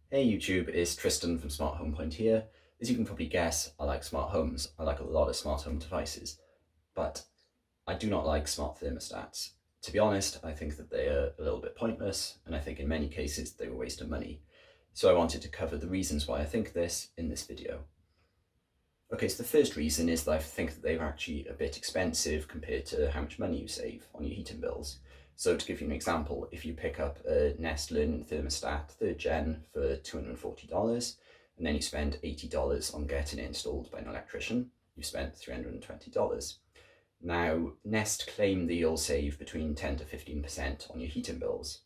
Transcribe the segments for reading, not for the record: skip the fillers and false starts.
Hey YouTube, it's Tristan from Smart Home Point here. As you can probably guess, I like smart homes. I like a lot of smart home devices, but I do not like smart thermostats. To be honest, I think that they are a little bit pointless, and I think in many cases they were a waste of money. So I wanted to cover the reasons why I think this in this video. Okay, so the first reason is that I think that they're actually a bit expensive compared to how much money you save on your heating bills. So to give you an example, if you pick up a Nest Learning Thermostat 3rd Gen for $240, and then you spend $80 on getting it installed by an electrician, you've spent $320. Now, Nest claim that you'll save between 10 to 15% on your heating bills.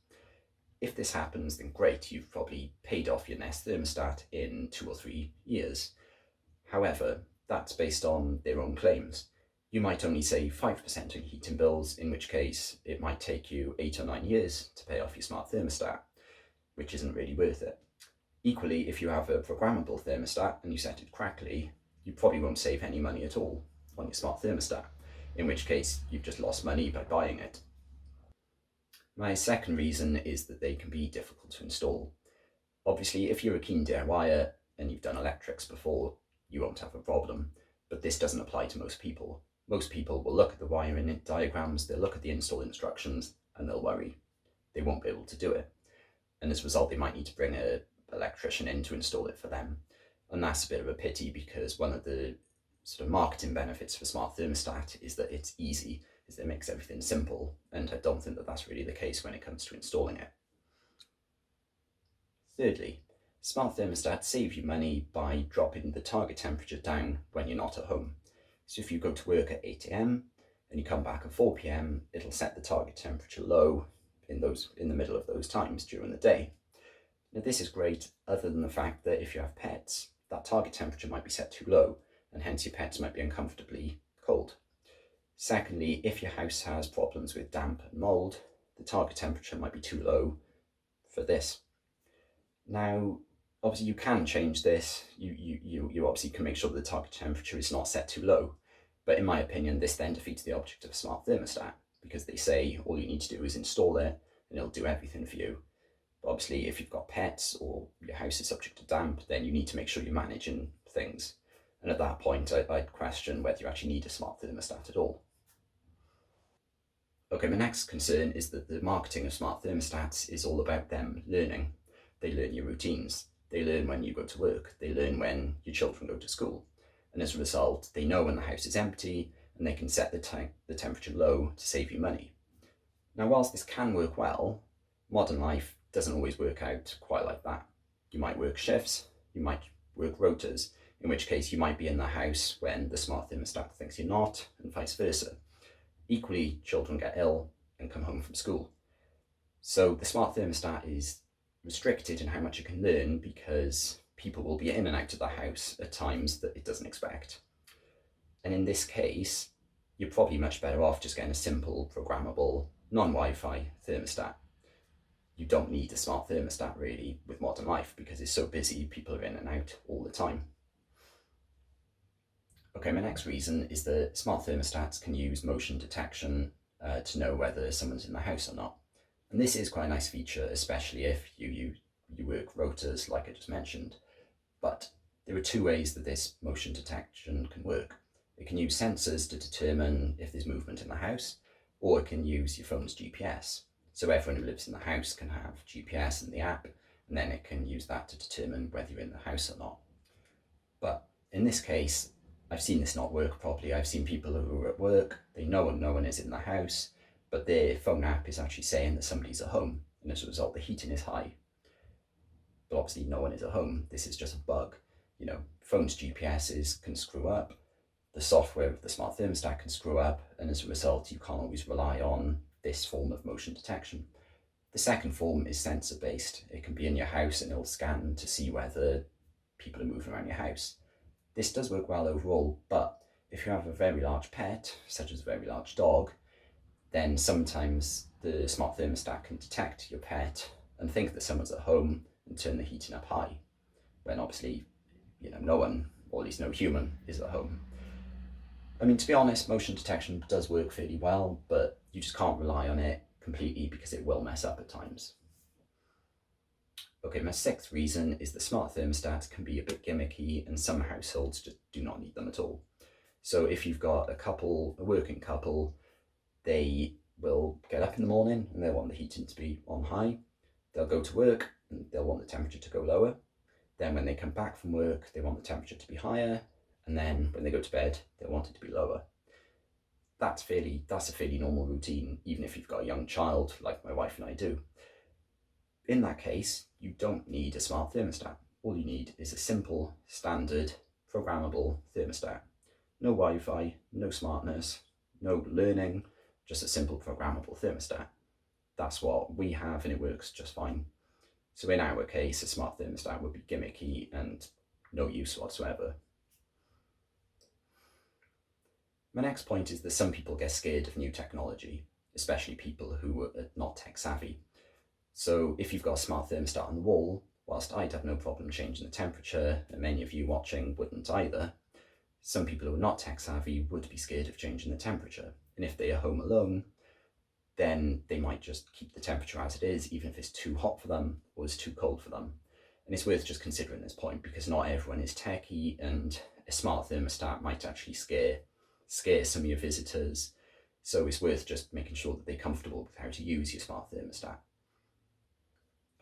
If this happens, then great, you've probably paid off your Nest thermostat in 2 or 3 years. However, that's based on their own claims. You might only save 5% on heating bills, in which case it might take you 8 or 9 years to pay off your smart thermostat, which isn't really worth it. Equally, if you have a programmable thermostat and you set it correctly, you probably won't save any money at all on your smart thermostat, in which case you've just lost money by buying it. My second reason is that they can be difficult to install. Obviously, if you're a keen DIYer and you've done electrics before, you won't have a problem, but this doesn't apply to most people. Most people will look at the wiring diagrams, they'll look at the install instructions, and they'll worry. They won't be able to do it. And as a result, they might need to bring an electrician in to install it for them. And that's a bit of a pity because one of the sort of marketing benefits for smart thermostat is that it's easy, is that it makes everything simple. And I don't think that that's really the case when it comes to installing it. Thirdly, smart thermostats save you money by dropping the target temperature down when you're not at home. So if you go to work at 8 AM and you come back at 4 PM, it'll set the target temperature low in the middle of those times during the day. Now this is great other than the fact that if you have pets, that target temperature might be set too low and hence your pets might be uncomfortably cold. Secondly, if your house has problems with damp and mold, the target temperature might be too low for this. Now, obviously you can change this. You obviously can make sure that the target temperature is not set too low. But in my opinion, this then defeats the object of a smart thermostat because they say all you need to do is install it and it'll do everything for you. But obviously, if you've got pets or your house is subject to damp, then you need to make sure you're managing things. And at that point, I'd question whether you actually need a smart thermostat at all. Okay, my next concern is that the marketing of smart thermostats is all about them learning. They learn your routines. They learn when you go to work. They learn when your children go to school. And as a result, they know when the house is empty and they can set the temperature low to save you money. Now, whilst this can work well, modern life doesn't always work out quite like that. You might work shifts, you might work rotas, in which case you might be in the house when the smart thermostat thinks you're not, and vice versa. Equally, children get ill and come home from school. So the smart thermostat is restricted in how much it can learn because people will be in and out of the house at times that it doesn't expect. And in this case, you're probably much better off just getting a simple, programmable, non-Wi-Fi thermostat. You don't need a smart thermostat really with modern life because it's so busy, people are in and out all the time. Okay, my next reason is that smart thermostats can use motion detection to know whether someone's in the house or not. And this is quite a nice feature, especially if you work rotas like I just mentioned. But there are two ways that this motion detection can work. It can use sensors to determine if there's movement in the house, or it can use your phone's GPS. So everyone who lives in the house can have GPS in the app, and then it can use that to determine whether you're in the house or not. But in this case, I've seen this not work properly. I've seen people who are at work, they know no one is in the house, but their phone app is actually saying that somebody's at home, and as a result, the heating is high. But obviously no one is at home. This is just a bug. You know, phones' GPSs can screw up, the software of the smart thermostat can screw up, and as a result, you can't always rely on this form of motion detection. The second form is sensor-based. It can be in your house and it'll scan to see whether people are moving around your house. This does work well overall, but if you have a very large pet, such as a very large dog, then sometimes the smart thermostat can detect your pet and think that someone's at home and turn the heating up high, when obviously, no one, or at least no human, is at home. I mean, to be honest, motion detection does work fairly well, but you just can't rely on it completely because it will mess up at times. Okay, my sixth reason is that smart thermostats can be a bit gimmicky and some households just do not need them at all. So if you've got a working couple, they will get up in the morning and they'll want the heating to be on high. They'll go to work and they'll want the temperature to go lower. Then when they come back from work, they want the temperature to be higher. And then when they go to bed, they want it to be lower. That's a fairly normal routine, even if you've got a young child like my wife and I do. In that case, you don't need a smart thermostat. All you need is a simple, standard, programmable thermostat. No Wi-Fi, no smartness, no learning, just a simple programmable thermostat. That's what we have and it works just fine. So in our case, a smart thermostat would be gimmicky and no use whatsoever. My next point is that some people get scared of new technology, especially people who are not tech savvy. So if you've got a smart thermostat on the wall, whilst I'd have no problem changing the temperature, and many of you watching wouldn't either, some people who are not tech savvy would be scared of changing the temperature. And if they are home alone, then they might just keep the temperature as it is, even if it's too hot for them or it's too cold for them. And it's worth just considering this point because not everyone is techie, and a smart thermostat might actually scare some of your visitors. So it's worth just making sure that they're comfortable with how to use your smart thermostat.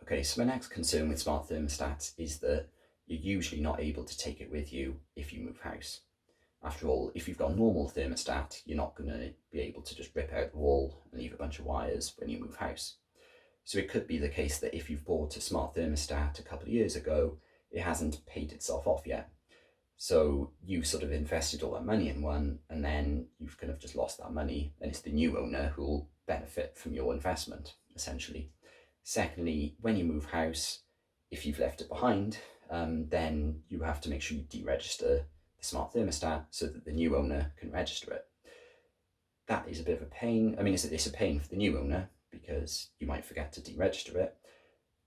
Okay, so my next concern with smart thermostats is that you're usually not able to take it with you if you move house. After all, if you've got a normal thermostat, you're not going to be able to just rip out the wall and leave a bunch of wires when you move house. So it could be the case that if you've bought a smart thermostat a couple of years ago, it hasn't paid itself off yet. So you sort of invested all that money in one and then you've kind of just lost that money, and it's the new owner who will benefit from your investment, essentially. Secondly, when you move house, if you've left it behind, then you have to make sure you deregister the smart thermostat so that the new owner can register it. That is a bit of a pain. I mean, it's a pain for the new owner because you might forget to deregister it,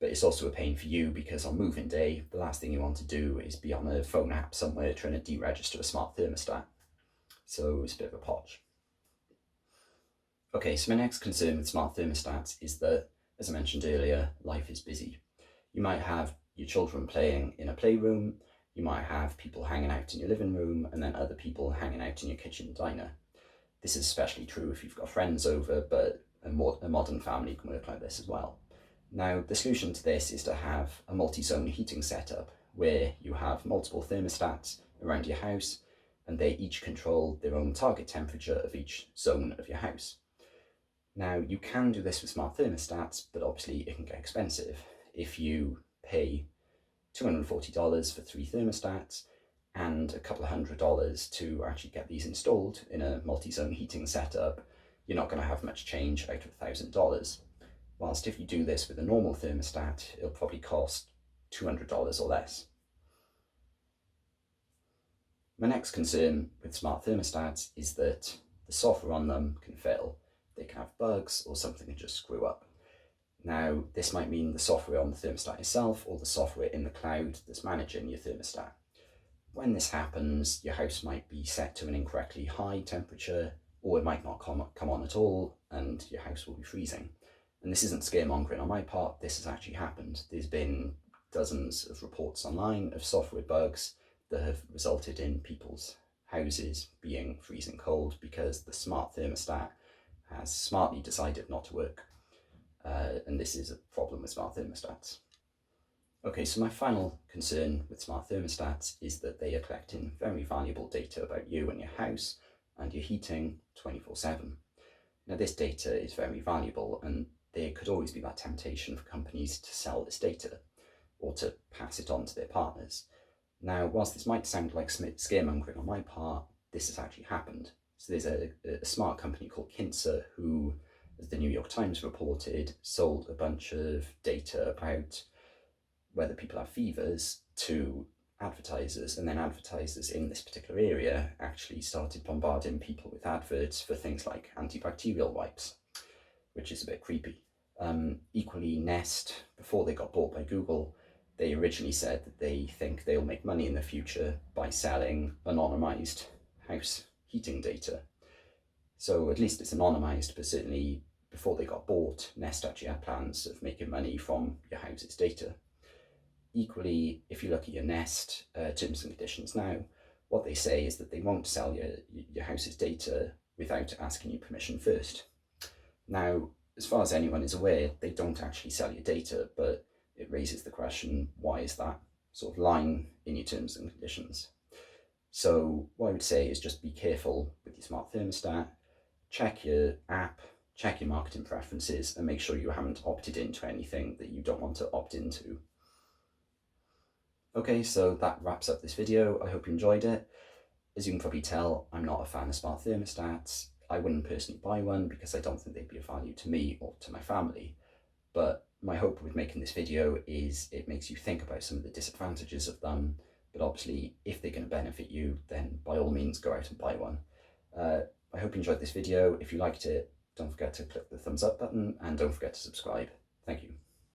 but it's also a pain for you because on moving day, the last thing you want to do is be on a phone app somewhere trying to deregister a smart thermostat. So it's a bit of a podge. Okay, so my next concern with smart thermostats is that, as I mentioned earlier, life is busy. You might have your children playing in a playroom, you might have people hanging out in your living room, and then other people hanging out in your kitchen diner. This is especially true if you've got friends over, but a modern family can work like this as well. Now, the solution to this is to have a multi-zone heating setup where you have multiple thermostats around your house and they each control their own target temperature of each zone of your house. Now, you can do this with smart thermostats, but obviously it can get expensive. If you pay $240 for 3 thermostats and a couple of $100 to actually get these installed in a multi-zone heating setup, you're not going to have much change out of $1,000. Whilst if you do this with a normal thermostat, it'll probably cost $200 or less. My next concern with smart thermostats is that the software on them can fail. They can have bugs or something can just screw up. Now, this might mean the software on the thermostat itself or the software in the cloud that's managing your thermostat. When this happens, your house might be set to an incorrectly high temperature, or it might not come on at all, and your house will be freezing. And this isn't scaremongering on my part, this has actually happened. There's been dozens of reports online of software bugs that have resulted in people's houses being freezing cold because the smart thermostat has smartly decided not to work. And this is a problem with smart thermostats. Okay, so my final concern with smart thermostats is that they are collecting very valuable data about you and your house and your heating 24/7. Now, this data is very valuable, and there could always be that temptation for companies to sell this data or to pass it on to their partners. Now, whilst this might sound like scaremongering on my part, this has actually happened. So there's a smart company called Kinsa who, as the New York Times reported, sold a bunch of data about whether people have fevers to advertisers, and then advertisers in this particular area actually started bombarding people with adverts for things like antibacterial wipes, which is a bit creepy. Equally, Nest, before they got bought by Google, they originally said that they think they'll make money in the future by selling anonymized house heating data. So at least it's anonymized, but certainly before they got bought, Nest actually had plans of making money from your house's data. Equally, if you look at your Nest terms and conditions now, what they say is that they won't sell your house's data without asking you permission first. Now, as far as anyone is aware, they don't actually sell your data, but it raises the question, why is that sort of line in your terms and conditions? So what I would say is just be careful with your smart thermostat, check your app, check your marketing preferences, and make sure you haven't opted into anything that you don't want to opt into. Okay, so that wraps up this video. I hope you enjoyed it. As you can probably tell, I'm not a fan of smart thermostats. I wouldn't personally buy one because I don't think they'd be of value to me or to my family. But my hope with making this video is it makes you think about some of the disadvantages of them. But obviously, if they're going to benefit you, then by all means go out and buy one. I hope you enjoyed this video. If you liked it, don't forget to click the thumbs up button and don't forget to subscribe. Thank you.